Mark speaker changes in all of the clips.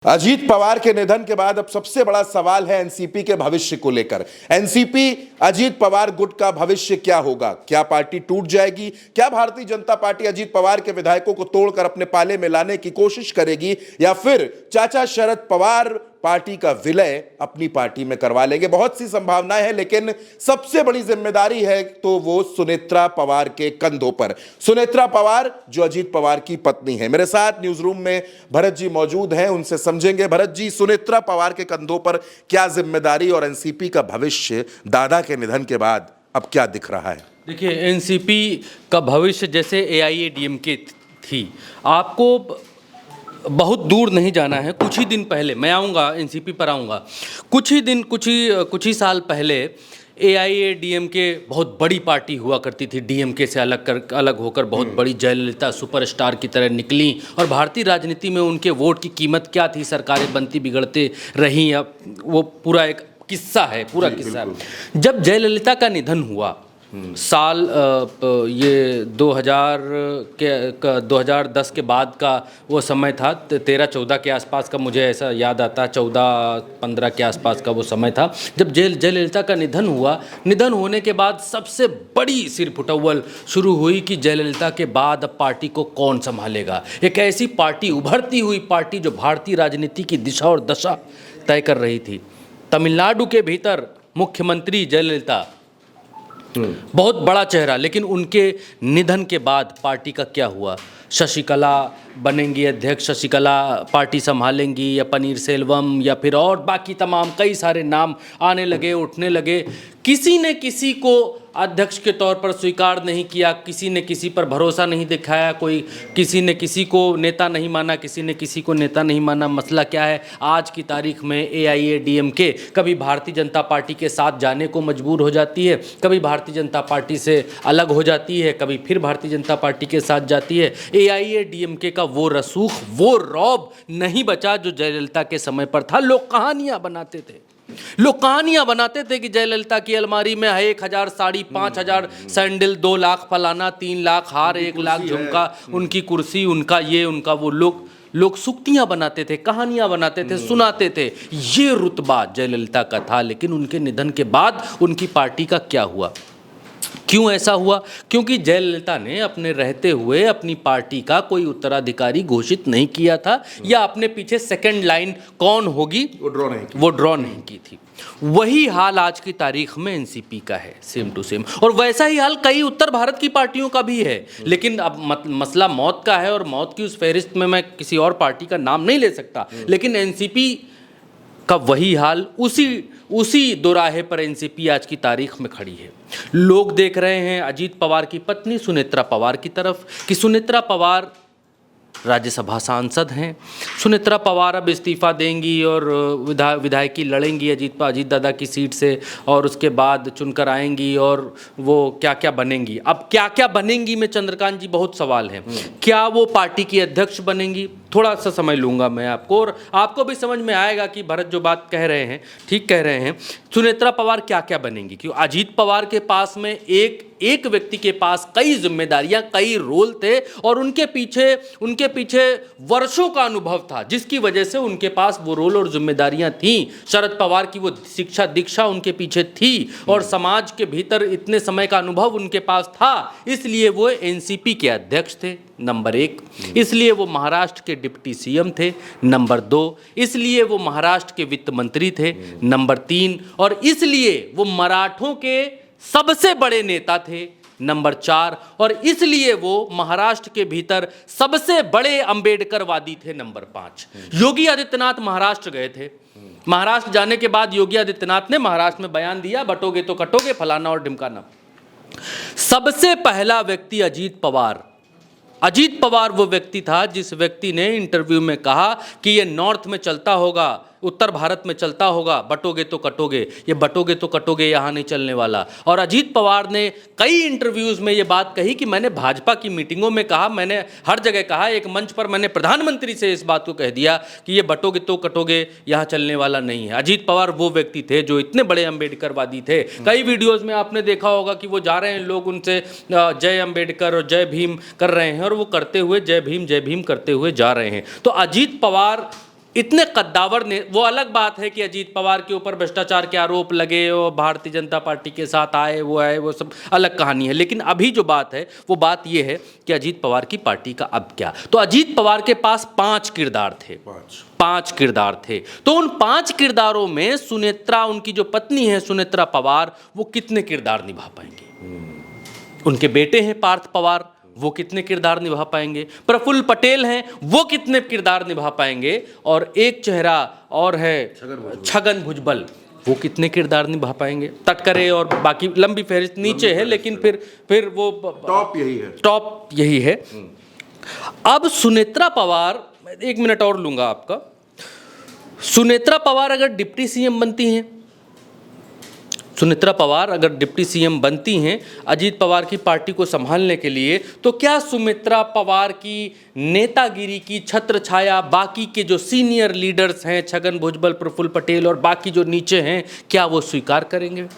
Speaker 1: अजीत पवार के निधन के बाद अब सबसे बड़ा सवाल है एनसीपी के भविष्य को लेकर। एनसीपी अजीत पवार गुट का भविष्य क्या होगा? क्या पार्टी टूट जाएगी? क्या भारतीय जनता पार्टी अजीत पवार के विधायकों को तोड़कर अपने पाले में लाने की कोशिश करेगी, या फिर चाचा शरद पवार पार्टी का विलय अपनी पार्टी में करवा लेंगे? बहुत सी संभावनाएं हैं, लेकिन सबसे बड़ी जिम्मेदारी है तो वो सुनेत्रा पवार के कंधों पर। सुनेत्रा पवार जो अजीत पवार की पत्नी है। मेरे साथ न्यूज रूम में भरत जी मौजूद हैं, उनसे समझेंगे। भरत जी, सुनेत्रा पवार के कंधों पर क्या जिम्मेदारी और एनसीपी का भविष्य दादा के निधन के बाद अब क्या दिख रहा है?
Speaker 2: देखिए, एनसीपी का भविष्य जैसे एआईएडीएमके थी, आपको बहुत दूर नहीं जाना है। कुछ ही दिन पहले मैं आऊँगा, एनसीपी पर आऊँगा। कुछ ही साल पहले एआईएडीएमके बहुत बड़ी पार्टी हुआ करती थी। डीएमके से अलग होकर बहुत बड़ी जयललिता सुपरस्टार की तरह निकली, और भारतीय राजनीति में उनके वोट की कीमत क्या थी, सरकारें बनती बिगड़ते रहीं, अब वो पूरा एक किस्सा है, पूरा किस्सा है। जब जयललिता का निधन हुआ साल ये 2010 के बाद का वो समय था, 13-14 के आसपास का, मुझे ऐसा याद आता, 14-15 के आसपास का वो समय था जब जयललिता का निधन हुआ। निधन होने के बाद सबसे बड़ी सिर फुटौल शुरू हुई कि जयललिता के बाद अब पार्टी को कौन संभालेगा। एक ऐसी पार्टी, उभरती हुई पार्टी जो भारतीय राजनीति की दिशा और दशा तय कर रही थी। तमिलनाडु के भीतर मुख्यमंत्री जयललिता, बहुत बड़ा चेहरा, लेकिन उनके निधन के बाद पार्टी का क्या हुआ? शशिकला बनेंगी अध्यक्ष, शशिकला पार्टी संभालेंगी, या पनीर सेल्वम, या फिर और बाकी तमाम कई सारे नाम आने लगे, उठने लगे। किसी ने किसी को अध्यक्ष के तौर पर स्वीकार नहीं किया, किसी ने किसी पर भरोसा नहीं दिखाया, कोई किसी ने किसी को नेता नहीं माना, किसी ने किसी को नेता नहीं माना। मसला क्या है? आज की तारीख में एआईएडीएमके कभी भारतीय जनता पार्टी के साथ जाने को मजबूर हो जाती है, कभी भारतीय जनता पार्टी से अलग हो जाती है, कभी फिर भारतीय जनता पार्टी के साथ जाती है। एआईएडीएमके का वो रसूख, वो रौब नहीं बचा जो जयललिता के समय पर था। लोग कहानियां बनाते थे कि जयललिता की अलमारी में 1000 साड़ी, 5000 सैंडल, 2 लाख फलाना, 3 लाख हार, 1 लाख झुमका, उनकी कुर्सी, उनका ये, उनका वो। लोग सुक्तियां बनाते थे, कहानियां बनाते थे, सुनाते थे। ये रुतबा जयललिता का था। लेकिन उनके निधन के बाद उनकी पार्टी का क्या हुआ? क्यों ऐसा हुआ? क्योंकि जयललिता ने अपने रहते हुए अपनी पार्टी का कोई उत्तराधिकारी घोषित नहीं किया था, या अपने पीछे सेकंड लाइन कौन होगी वो ड्रॉ नहीं की थी। वही हाल आज की तारीख में एनसीपी का है, सेम टू सेम। और वैसा ही हाल कई उत्तर भारत की पार्टियों का भी है। लेकिन अब मसला मौत का है, और मौत की उस फहरिस्त में मैं किसी और पार्टी का नाम नहीं ले सकता। लेकिन एनसीपी का वही हाल, उसी दोराहे पर एनसीपी आज की तारीख में खड़ी है। लोग देख रहे हैं अजीत पवार की पत्नी सुनेत्रा पवार की तरफ, कि सुनेत्रा पवार राज्यसभा सांसद हैं। सुनेत्रा पवार अब इस्तीफा देंगी और विधायकी लड़ेंगी अजीत दादा की सीट से, और उसके बाद चुनकर आएंगी, और वो क्या क्या बनेंगी। अब क्या क्या बनेंगी में, चंद्रकांत जी, बहुत सवाल हैं। क्या वो पार्टी की अध्यक्ष बनेंगी? थोड़ा सा समय लूंगा मैं आपको, और आपको भी समझ में आएगा कि भरत जो बात कह रहे हैं ठीक कह रहे हैं। सुनेत्रा पवार क्या क्या बनेंगी? क्यों अजीत पवार के पास में एक व्यक्ति के पास कई जिम्मेदारियां, कई रोल थे, और उनके पीछे वर्षों का अनुभव था, जिसकी वजह से उनके पास वो रोल और जिम्मेदारियां थीं। शरद पवार की वो शिक्षा दीक्षा उनके पीछे थी, और समाज के भीतर इतने समय का अनुभव उनके पास था। इसलिए वो एनसीपी के अध्यक्ष थे, नंबर 1। इसलिए वो महाराष्ट्र के डिप्टी सीएम थे, नंबर 2। इसलिए वो महाराष्ट्र के वित्त मंत्री थे, नंबर 3। और इसलिए वो मराठों के सबसे बड़े नेता थे, नंबर 4। और इसलिए वो महाराष्ट्र के भीतर सबसे बड़े अंबेडकरवादी थे, नंबर 5। योगी आदित्यनाथ महाराष्ट्र गए थे। महाराष्ट्र जाने के बाद योगी आदित्यनाथ ने महाराष्ट्र में बयान दिया, बटोगे तो कटोगे, फलाना और ढिमकाना। सबसे पहला व्यक्ति अजीत पवार वो व्यक्ति था जिस व्यक्ति ने इंटरव्यू में कहा कि ये नॉर्थ में चलता होगा, उत्तर भारत में चलता होगा, बटोगे तो कटोगे, ये बटोगे तो कटोगे यहाँ नहीं चलने वाला। और अजीत पवार ने कई इंटरव्यूज़ में ये बात कही कि मैंने भाजपा की मीटिंगों में कहा, मैंने हर जगह कहा, एक मंच पर मैंने प्रधानमंत्री से इस बात को कह दिया कि ये बटोगे तो कटोगे यहाँ चलने वाला नहीं है। अजीत पवार वो व्यक्ति थे जो इतने बड़े अम्बेडकरवादी थे। कई वीडियोज़ में आपने देखा होगा कि वो जा रहे हैं, लोग उनसे जय अम्बेडकर और जय भीम कर रहे हैं, और वो करते हुए जय भीम करते हुए जा रहे हैं। तो अजीत पवार इतने कद्दावर ने, वो अलग बात है कि अजीत पवार के ऊपर भ्रष्टाचार के आरोप लगे और भारतीय जनता पार्टी के साथ आए, वो सब अलग कहानी है। लेकिन अभी जो बात है वो बात ये है कि अजीत पवार की पार्टी का अब क्या। तो अजीत पवार के पास 5 किरदार थे, 5 किरदार थे। तो उन 5 किरदारों में सुनेत्रा, उनकी जो पत्नी है सुनेत्रा पवार, वो कितने किरदार निभा पाएंगे। उनके बेटे हैं पार्थ पवार, वो कितने किरदार निभा पाएंगे। प्रफुल्ल पटेल हैं, वो कितने किरदार निभा पाएंगे। और एक चेहरा और है छगन भुजबल, वो कितने किरदार निभा पाएंगे। तटकरे और बाकी लंबी फहरिस्त नीचे है, लेकिन फिर वो टॉप यही है। अब सुनेत्रा पवार, 1 मिनट और लूंगा आपका। सुनेत्रा पवार अगर डिप्टी सीएम बनती हैं, सुनेत्रा पवार अगर डिप्टी सीएम बनती हैं अजीत पवार की पार्टी को संभालने के लिए, तो क्या सुमित्रा पवार की नेतागिरी की छत्र छाया बाकी के जो सीनियर लीडर्स हैं, छगन भुजबल, प्रफुल्ल पटेल और बाकी जो नीचे हैं, क्या वो स्वीकार करेंगे।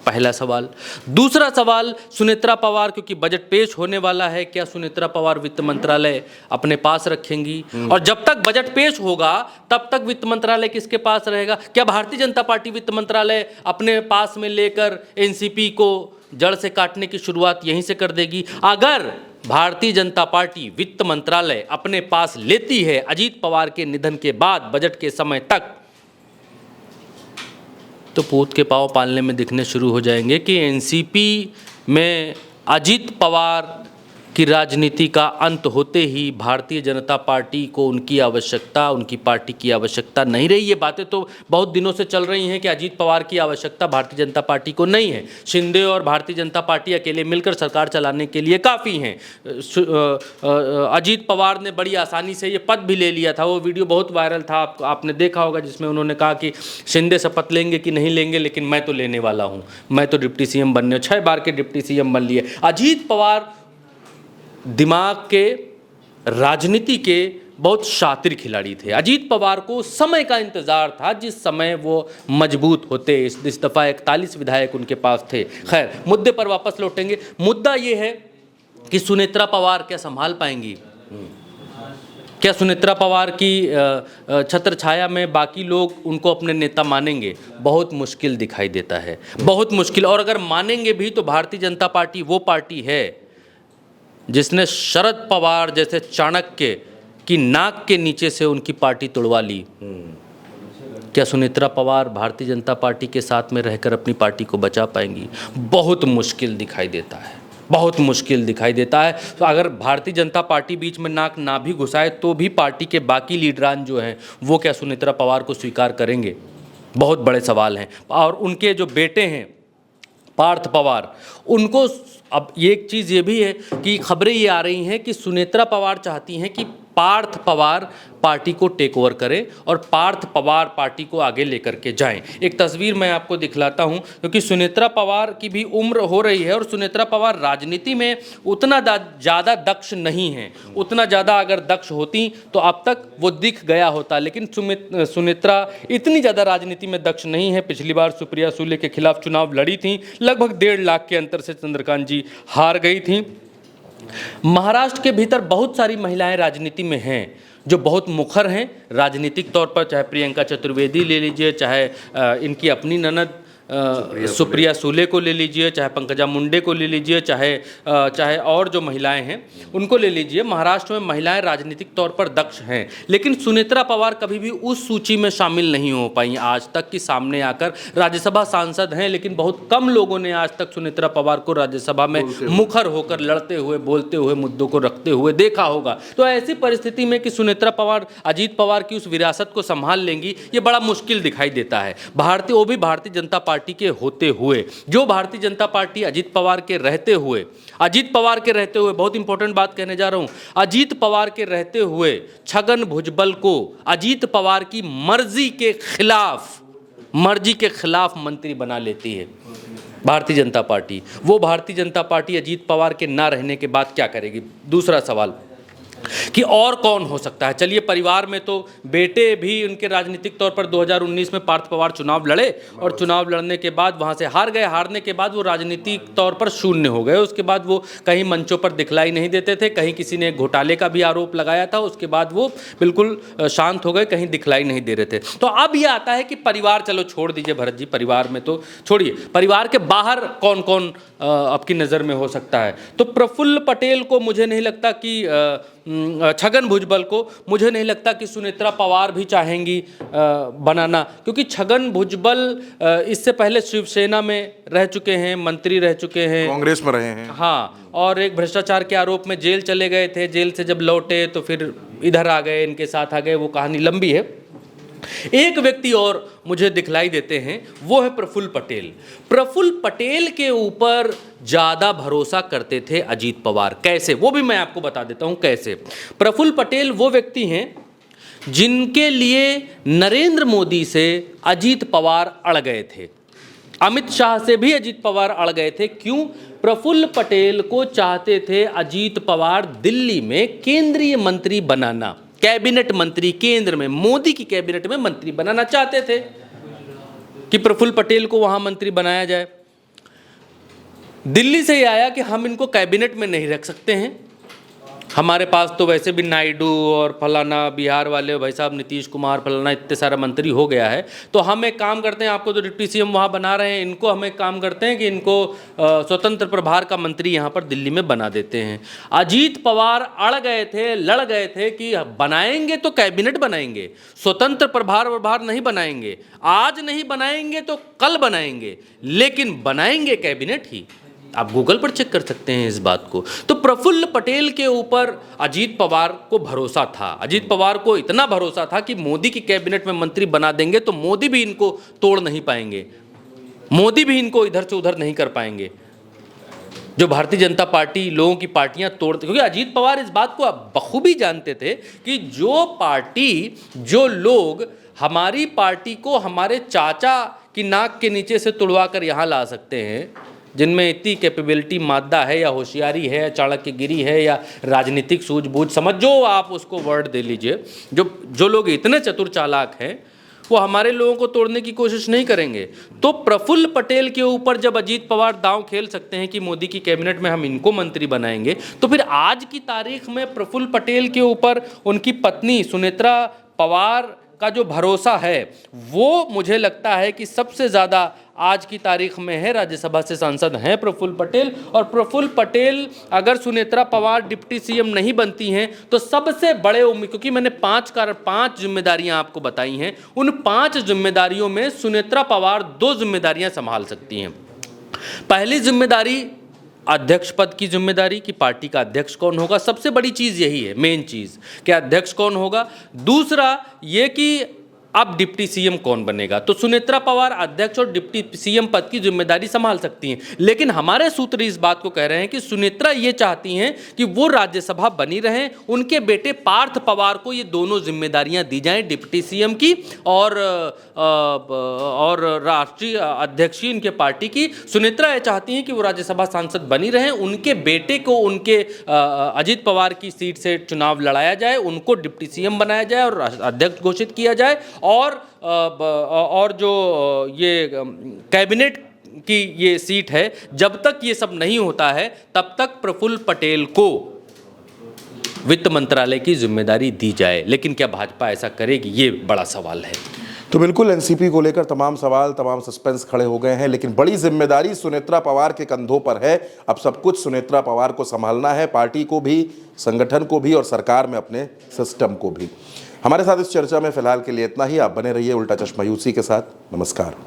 Speaker 2: पहला सवाल। दूसरा सवाल, सुनेत्रा पवार, क्योंकि बजट पेश होने वाला है, क्या सुनेत्रा पवार वित्त मंत्रालय अपने पास रखेंगी। और जब तक बजट पेश होगा तब तक वित्त मंत्रालय किसके पास रहेगा। क्या भारतीय जनता पार्टी वित्त मंत्रालय अपने पास में लेकर एनसीपी को जड़ से काटने की शुरुआत यहीं से कर देगी। अगर भारतीय जनता पार्टी वित्त मंत्रालय अपने पास लेती है अजीत पवार के निधन के बाद बजट के समय तक, तो पूत के पाँव पालने में दिखने शुरू हो जाएंगे कि एनसीपी में अजीत पवार की राजनीति का अंत होते ही भारतीय जनता पार्टी को उनकी आवश्यकता, उनकी पार्टी की आवश्यकता नहीं रही। ये बातें तो बहुत दिनों से चल रही हैं कि अजीत पवार की आवश्यकता भारतीय जनता पार्टी को नहीं है। शिंदे और भारतीय जनता पार्टी अकेले मिलकर सरकार चलाने के लिए काफ़ी हैं। अजीत पवार ने बड़ी आसानी से ये पद भी ले लिया था, वो वीडियो बहुत वायरल था, आपने देखा होगा, जिसमें उन्होंने कहा कि शिंदे शपथ लेंगे कि नहीं लेंगे, लेकिन मैं तो लेने वाला हूँ, मैं तो डिप्टी सीएम बनने, 6 बार के डिप्टी सीएम बन लिए। अजीत पवार दिमाग के, राजनीति के बहुत शातिर खिलाड़ी थे। अजीत पवार को समय का इंतजार था जिस समय वो मजबूत होते। इस दफ़ा 41 विधायक उनके पास थे। खैर, मुद्दे पर वापस लौटेंगे। मुद्दा ये है कि सुनेत्रा पवार क्या संभाल पाएंगी। क्या सुनेत्रा पवार की छत्र छाया में बाकी लोग उनको अपने नेता मानेंगे। बहुत मुश्किल दिखाई देता है, बहुत मुश्किल। और अगर मानेंगे भी तो भारतीय जनता पार्टी वो पार्टी है जिसने शरद पवार जैसे चाणक्य की नाक के नीचे से उनकी पार्टी तोड़वा ली। क्या सुनेत्रा पवार भारतीय जनता पार्टी के साथ में रहकर अपनी पार्टी को बचा पाएंगी। बहुत मुश्किल दिखाई देता है, बहुत मुश्किल दिखाई देता है। तो अगर भारतीय जनता पार्टी बीच में नाक ना भी घुसाए तो भी पार्टी के बाकी लीडरान जो हैं वो क्या सुनेत्रा पवार को स्वीकार करेंगे। बहुत बड़े सवाल हैं। और उनके जो बेटे हैं पार्थ पवार, उनको अब एक चीज़ ये भी है कि खबरें ये आ रही हैं कि सुनेत्रा पवार चाहती हैं कि पार्थ पवार पार्टी को टेक ओवर करें और पार्थ पवार पार्टी को आगे लेकर के जाएं। एक तस्वीर मैं आपको दिखलाता हूं, क्योंकि सुनेत्रा पवार की भी उम्र हो रही है और सुनेत्रा पवार राजनीति में उतना ज़्यादा दक्ष नहीं है। उतना ज़्यादा अगर दक्ष होती तो अब तक वो दिख गया होता, लेकिन सुनेत्रा इतनी ज़्यादा राजनीति में दक्ष नहीं है। पिछली बार सुप्रिया सुले के खिलाफ चुनाव लड़ी थी, लगभग 1.5 लाख के अंतर से चंद्रकांत जी हार गई थी। महाराष्ट्र के भीतर बहुत सारी महिलाएं राजनीति में हैं जो बहुत मुखर हैं राजनीतिक तौर पर, चाहे प्रियंका चतुर्वेदी ले लीजिए, चाहे इनकी अपनी ननद सुप्रिया सुले को ले लीजिए, चाहे पंकजा मुंडे को ले लीजिए, चाहे और जो महिलाएं हैं उनको ले लीजिए। महाराष्ट्र में महिलाएं राजनीतिक तौर पर दक्ष हैं, लेकिन सुनेत्रा पवार कभी भी उस सूची में शामिल नहीं हो पाई आज तक कि सामने आकर राज्यसभा सांसद हैं, लेकिन बहुत कम लोगों ने आज तक सुनेत्रा पवार को राज्यसभा में मुखर होकर लड़ते हुए, बोलते हुए, मुद्दों को रखते हुए देखा होगा। तो ऐसी परिस्थिति में कि सुनेत्रा पवार अजीत पवार की उस विरासत को संभाल लेंगी, ये बड़ा मुश्किल दिखाई देता है। वो भी भारतीय जनता पार्टी के होते हुए, जो भारतीय जनता पार्टी अजीत पवार के रहते हुए, बहुत इंपॉर्टेंट बात कहने जा रहा हूं, अजीत पवार के रहते हुए छगन भुजबल को अजीत पवार की मर्जी के खिलाफ मंत्री बना लेती है भारतीय जनता पार्टी। वो भारतीय जनता पार्टी अजीत पवार के ना रहने के बाद क्या करेगी। दूसरा सवाल, कि और कौन हो सकता है। चलिए, परिवार में तो बेटे भी उनके राजनीतिक तौर पर 2019 में पार्थ पवार चुनाव लड़े और चुनाव लड़ने के बाद वहां से हार गए। हारने के बाद वो राजनीतिक तौर पर शून्य हो गए। उसके बाद वो कहीं मंचों पर दिखलाई नहीं देते थे, कहीं किसी ने घोटाले का भी आरोप लगाया था, उसके बाद वो बिल्कुल शांत हो गए, कहीं दिखलाई नहीं दे रहे थे। तो अब ये आता है कि परिवार, चलो छोड़ दीजिए भरत जी, परिवार में तो छोड़िए, परिवार के बाहर कौन कौन आपकी नज़र में हो सकता है। तो प्रफुल्ल पटेल को मुझे नहीं लगता कि छगन भुजबल को मुझे नहीं लगता कि सुनेत्रा पवार भी चाहेंगी बनाना, क्योंकि छगन भुजबल इससे पहले शिवसेना में रह चुके हैं, मंत्री रह चुके हैं,
Speaker 1: कांग्रेस में रहे हैं।
Speaker 2: हाँ, और एक भ्रष्टाचार के आरोप में जेल चले गए थे। जेल से जब लौटे तो फिर इधर आ गए, इनके साथ आ गए, वो कहानी लंबी है। एक व्यक्ति और मुझे दिखलाई देते हैं, वो है प्रफुल्ल पटेल। प्रफुल्ल पटेल के ऊपर ज़्यादा भरोसा करते थे अजीत पवार। कैसे, वो भी मैं आपको बता देता हूं कैसे। प्रफुल्ल पटेल वो व्यक्ति हैं जिनके लिए नरेंद्र मोदी से अजीत पवार अड़ गए थे, अमित शाह से भी अजीत पवार अड़ गए थे। क्यों? प्रफुल्ल पटेल को चाहते थे अजीत पवार दिल्ली में केंद्रीय मंत्री बनाना, कैबिनेट मंत्री, केंद्र में मोदी की कैबिनेट में मंत्री बनाना चाहते थे कि प्रफुल्ल पटेल को वहां मंत्री बनाया जाए। दिल्ली से ये आया कि हम इनको कैबिनेट में नहीं रख सकते हैं, हमारे पास तो वैसे भी नायडू और फलाना बिहार वाले भाई साहब नीतीश कुमार फलाना इतने सारा मंत्री हो गया है, तो हम एक काम करते हैं, आपको तो डिप्टी सीएम वहाँ बना रहे हैं, इनको हम एक काम करते हैं कि इनको स्वतंत्र प्रभार का मंत्री यहाँ पर दिल्ली में बना देते हैं। अजीत पवार अड़ गए थे, लड़ गए थे कि बनाएंगे तो कैबिनेट बनाएंगे, स्वतंत्र प्रभार नहीं बनाएंगे, आज नहीं बनाएंगे तो कल बनाएंगे, लेकिन बनाएंगे कैबिनेट ही। आप गूगल पर चेक कर सकते हैं इस बात को। तो प्रफुल्ल पटेल के ऊपर अजीत पवार को भरोसा था, अजीत पवार को इतना भरोसा था कि मोदी की कैबिनेट में मंत्री बना देंगे तो मोदी भी इनको तोड़ नहीं पाएंगे, मोदी भी इनको इधर से उधर नहीं कर पाएंगे। जो भारतीय जनता पार्टी लोगों की पार्टियां तोड़ते, क्योंकि अजीत पवार इस बात को बखूबी जानते थे कि जो पार्टी, जो लोग हमारी पार्टी को हमारे चाचा की नाक के नीचे से तुड़वा कर यहाँ ला सकते हैं, जिनमें इतनी कैपेबिलिटी, मादा है या होशियारी है या चाणक्यगिरी है या राजनीतिक सूझबूझ, समझ जो आप उसको वर्ड दे लीजिए, जो लोग इतने चतुर चालाक हैं, वो हमारे लोगों को तोड़ने की कोशिश नहीं करेंगे। तो प्रफुल्ल पटेल के ऊपर जब अजीत पवार दांव खेल सकते हैं कि मोदी की कैबिनेट में हम इनको मंत्री बनाएंगे, तो फिर आज की तारीख में प्रफुल्ल पटेल के ऊपर उनकी पत्नी सुनेत्रा पवार का जो भरोसा है, वो मुझे लगता है कि सबसे ज़्यादा आज की तारीख में है। राज्यसभा से सांसद हैं प्रफुल्ल पटेल, और प्रफुल्ल पटेल अगर सुनेत्रा पवार डिप्टी सीएम नहीं बनती हैं तो सबसे बड़े उम्मीद, क्योंकि मैंने 5 जिम्मेदारियां आपको बताई हैं, उन 5 जिम्मेदारियों में सुनेत्रा पवार 2 जिम्मेदारियां संभाल सकती हैं। पहली जिम्मेदारी अध्यक्ष पद की जिम्मेदारी, कि पार्टी का अध्यक्ष कौन होगा, सबसे बड़ी चीज़ यही है, मेन चीज़ कि अध्यक्ष कौन होगा। दूसरा ये कि अब डिप्टी सीएम कौन बनेगा। तो सुनेत्रा पवार अध्यक्ष और डिप्टी सीएम पद की जिम्मेदारी संभाल सकती हैं, लेकिन हमारे सूत्र इस बात को कह रहे हैं कि सुनेत्रा ये चाहती हैं कि वो राज्यसभा बनी रहें, उनके बेटे पार्थ पवार को ये दोनों जिम्मेदारियां दी जाएं, डिप्टी सीएम की और राष्ट्रीय अध्यक्षीय इनके पार्टी की। सुनेत्रा ये चाहती हैं कि वो राज्यसभा सांसद बनी रहें, उनके बेटे को उनके अजीत पवार की सीट से चुनाव लड़ाया जाए, उनको डिप्टी सीएम बनाया जाए और अध्यक्ष घोषित किया जाए, और जो ये कैबिनेट की ये सीट है, जब तक ये सब नहीं होता है तब तक प्रफुल्ल पटेल को वित्त मंत्रालय की जिम्मेदारी दी जाए। लेकिन क्या भाजपा ऐसा करेगी, ये बड़ा सवाल है।
Speaker 1: तो बिल्कुल एनसीपी को लेकर तमाम सवाल, तमाम सस्पेंस खड़े हो गए हैं, लेकिन बड़ी जिम्मेदारी सुनेत्रा पवार के कंधों पर है। अब सब कुछ सुनेत्रा पवार को संभालना है, पार्टी को भी, संगठन को भी और सरकार में अपने सिस्टम को भी। हमारे साथ इस चर्चा में फिलहाल के लिए इतना ही। आप बने रहिए उल्टा चश्मा यूसी के साथ। नमस्कार।